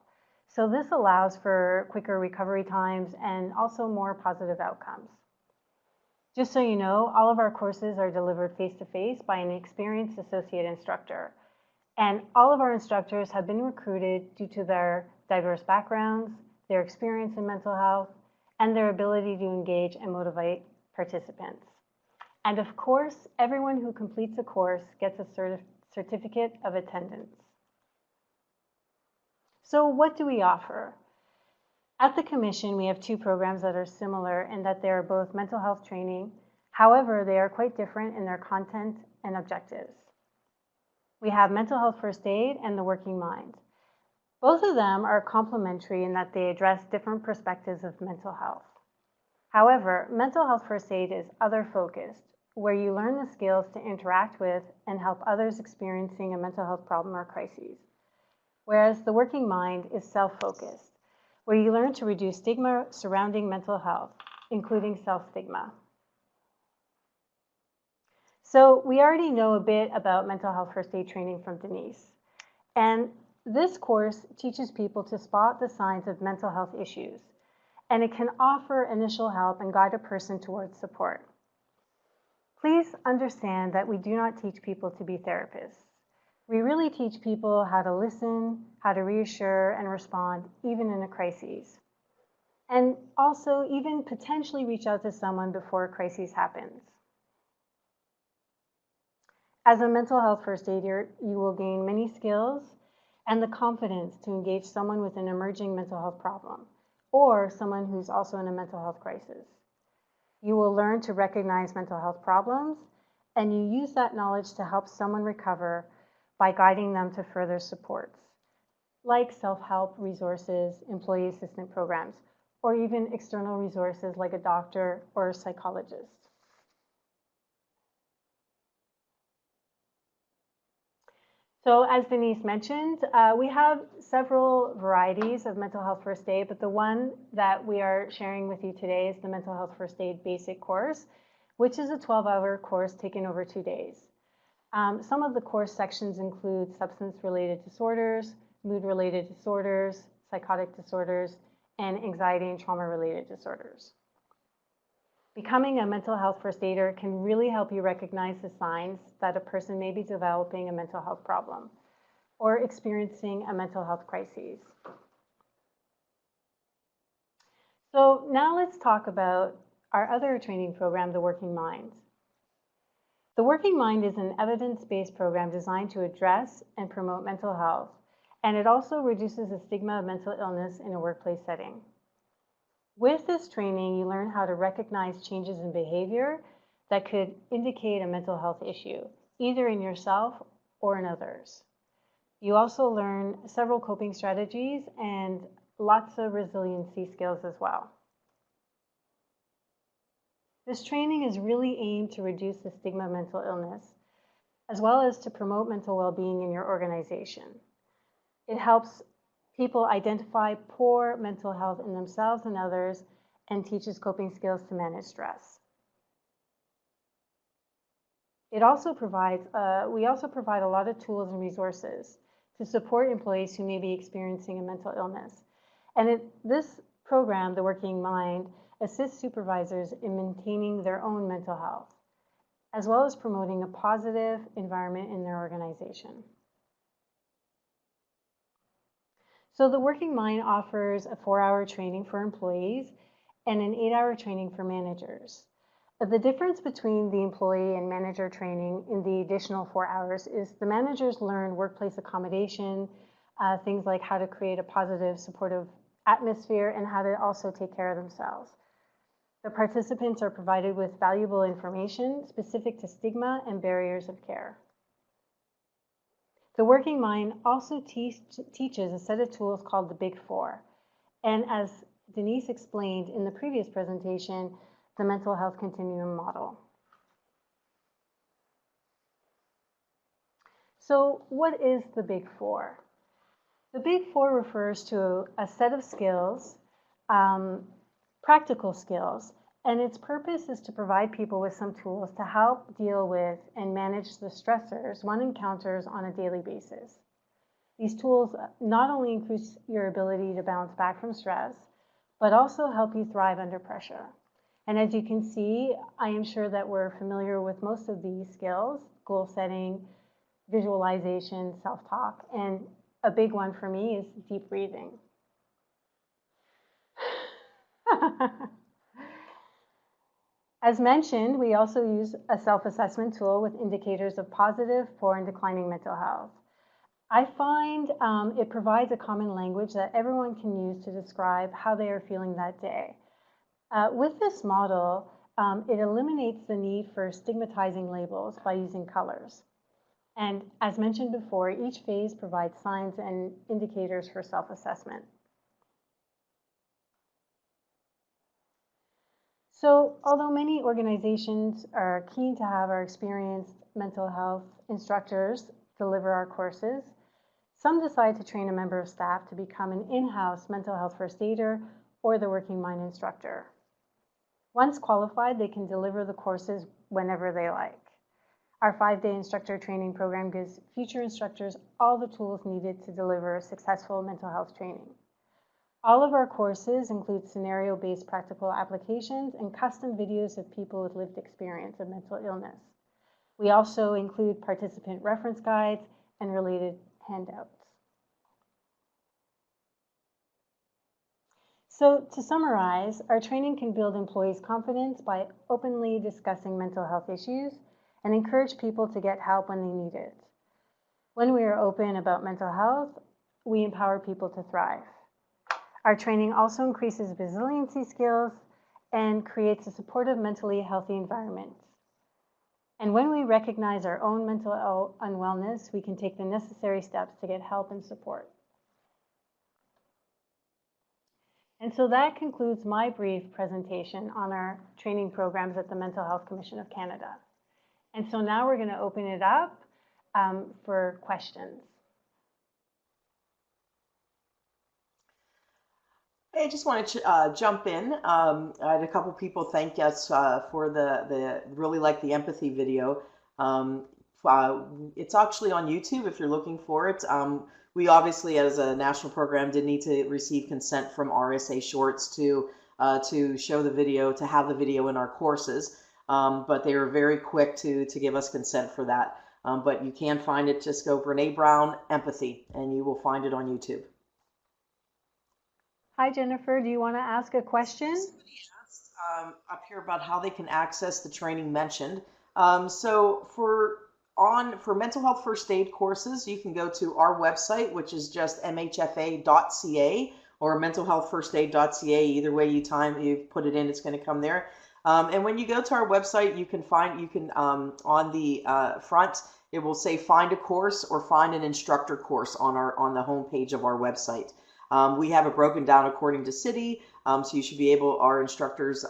Speaker 3: So this allows for quicker recovery times and also more positive outcomes. Just so you know, all of our courses are delivered face-to-face by an experienced associate instructor. And all of our instructors have been recruited due to their diverse backgrounds, their experience in mental health, and their ability to engage and motivate participants. And of course, everyone who completes a course gets a certificate of attendance. So what do we offer? At the Commission, we have two programs that are similar in that they are both mental health training. However, they are quite different in their content and objectives. We have mental health first aid and the working mind. Both of them are complementary in that they address different perspectives of mental health. However, mental health first aid is other-focused, where you learn the skills to interact with and help others experiencing a mental health problem or crises. Whereas the working mind is self-focused, where you learn to reduce stigma surrounding mental health, including self-stigma. So we already know a bit about mental health first aid training from Denise. And this course teaches people to spot the signs of mental health issues, and it can offer initial help and guide a person towards support. Please understand that we do not teach people to be therapists. We really teach people how to listen, how to reassure and respond, even in a crisis. And also even potentially reach out to someone before a crisis happens. As a mental health first aider, you will gain many skills and the confidence to engage someone with an emerging mental health problem or someone who's also in a mental health crisis. You will learn to recognize mental health problems, and you use that knowledge to help someone recover by guiding them to further supports, like self-help resources, employee assistance programs, or even external resources like a doctor or a psychologist. So as Denise mentioned, we have several varieties of mental health first aid, but the one that we are sharing with you today is the Mental Health First Aid Basic Course, which is a 12-hour course taken over 2 days. Some of the course sections include substance-related disorders, mood-related disorders, psychotic disorders, and anxiety and trauma-related disorders. Becoming a mental health first aider can really help you recognize the signs that a person may be developing a mental health problem or experiencing a mental health crisis. So now let's talk about our other training program, The Working Mind. The Working Mind is an evidence-based program designed to address and promote mental health, and it also reduces the stigma of mental illness in a workplace setting. With this training, you learn how to recognize changes in behavior that could indicate a mental health issue, either in yourself or in others. You also learn several coping strategies and lots of resiliency skills as well. This training is really aimed to reduce the stigma of mental illness, as well as to promote mental well-being in your organization. It helps people identify poor mental health in themselves and others, and teaches coping skills to manage stress. We also provide a lot of tools and resources to support employees who may be experiencing a mental illness. And this program, The Working Mind, assists supervisors in maintaining their own mental health, as well as promoting a positive environment in their organization. So The Working Mind offers a 4-hour training for employees and an 8-hour training for managers. The difference between the employee and manager training in the additional 4 hours is the managers learn workplace accommodation, things like how to create a positive, supportive atmosphere and how to also take care of themselves. The participants are provided with valuable information specific to stigma and barriers of care. The Working Mind also teaches a set of tools called the Big Four. And as Denise explained in the previous presentation, the mental health continuum model. So what is the Big Four? The Big Four refers to a set of skills, practical skills, and its purpose is to provide people with some tools to help deal with and manage the stressors one encounters on a daily basis. These tools not only increase your ability to bounce back from stress, but also help you thrive under pressure. And as you can see, I am sure that we're familiar with most of these skills: goal setting, visualization, self-talk, and a big one for me is deep breathing. As mentioned, we also use a self-assessment tool with indicators of positive, poor, and declining mental health. I find it provides a common language that everyone can use to describe how they are feeling that day. With this model, it eliminates the need for stigmatizing labels by using colors. And as mentioned before, each phase provides signs and indicators for self-assessment. So, although many organizations are keen to have our experienced mental health instructors deliver our courses, some decide to train a member of staff to become an in-house mental health first aider or the Working Mind instructor. Once qualified, they can deliver the courses whenever they like. Our 5-day instructor training program gives future instructors all the tools needed to deliver successful mental health training. All of our courses include scenario-based practical applications and custom videos of people with lived experience of mental illness. We also include participant reference guides and related handouts. So to summarize, our training can build employees' confidence by openly discussing mental health issues and encourage people to get help when they need it. When we are open about mental health, we empower people to thrive. Our training also increases resiliency skills and creates a supportive, mentally healthy environment. And when we recognize our own mental unwellness, we can take the necessary steps to get help and support. And so that concludes my brief presentation on our training programs at the Mental Health Commission of Canada. And so now we're going to open it up for questions.
Speaker 1: Hey, I just wanted to jump in. I had a couple people thank us for the really like the empathy video. It's actually on YouTube if you're looking for it. We obviously, as a national program, did need to receive consent from RSA Shorts to show the video, to have the video in our courses. But they were very quick to give us consent for that. But you can find it. Just go Brene Brown Empathy, and you will find it on YouTube.
Speaker 3: Hi, Jennifer. Do you want to ask a question?
Speaker 1: Somebody asked up here about how they can access the training mentioned. So for mental health first aid courses, you can go to our website, which is just mhfa.ca or mentalhealthfirstaid.ca. Either way you put it in, it's going to come there. And when you go to our website, you can on the front, it will say find a course or find an instructor course on the home page of our website. We have it broken down according to city, so you should be able, our instructors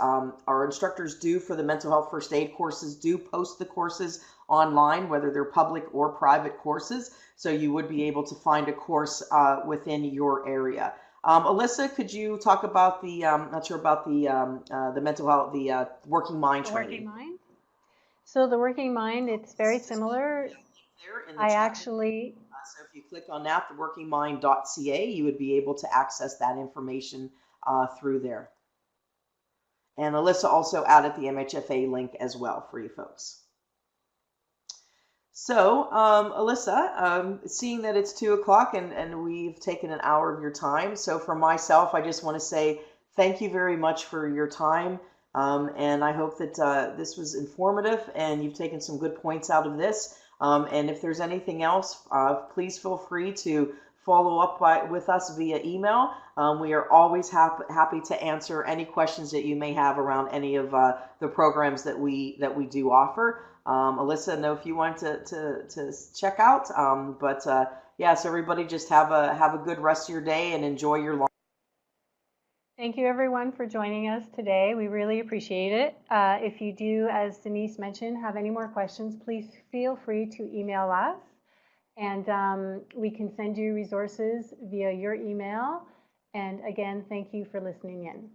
Speaker 1: do for the mental health first aid courses do post the courses online, whether they're public or private courses, so you would be able to find a course within your area. Alyssa, could you talk about the, not sure about the mental health, the Working Mind training?
Speaker 3: Working Mind? So the Working Mind, it's very similar.
Speaker 1: So if you click on that, the workingmind.ca, you would be able to access that information through there. And Alyssa also added the MHFA link as well for you folks. So, Alyssa, seeing that it's 2 o'clock and we've taken an hour of your time, so for myself, I just want to say thank you very much for your time. And I hope that this was informative and you've taken some good points out of this. And if there's anything else, please feel free to follow up with us via email. We are always happy to answer any questions that you may have around any of the programs that we do offer. Alyssa, I know if you want to check out, yes, everybody just have a good rest of your day and enjoy your long.
Speaker 3: Thank you everyone for joining us today. We really appreciate it. If you do, as Denise mentioned, have any more questions, please feel free to email us and we can send you resources via your email. And again, thank you for listening in.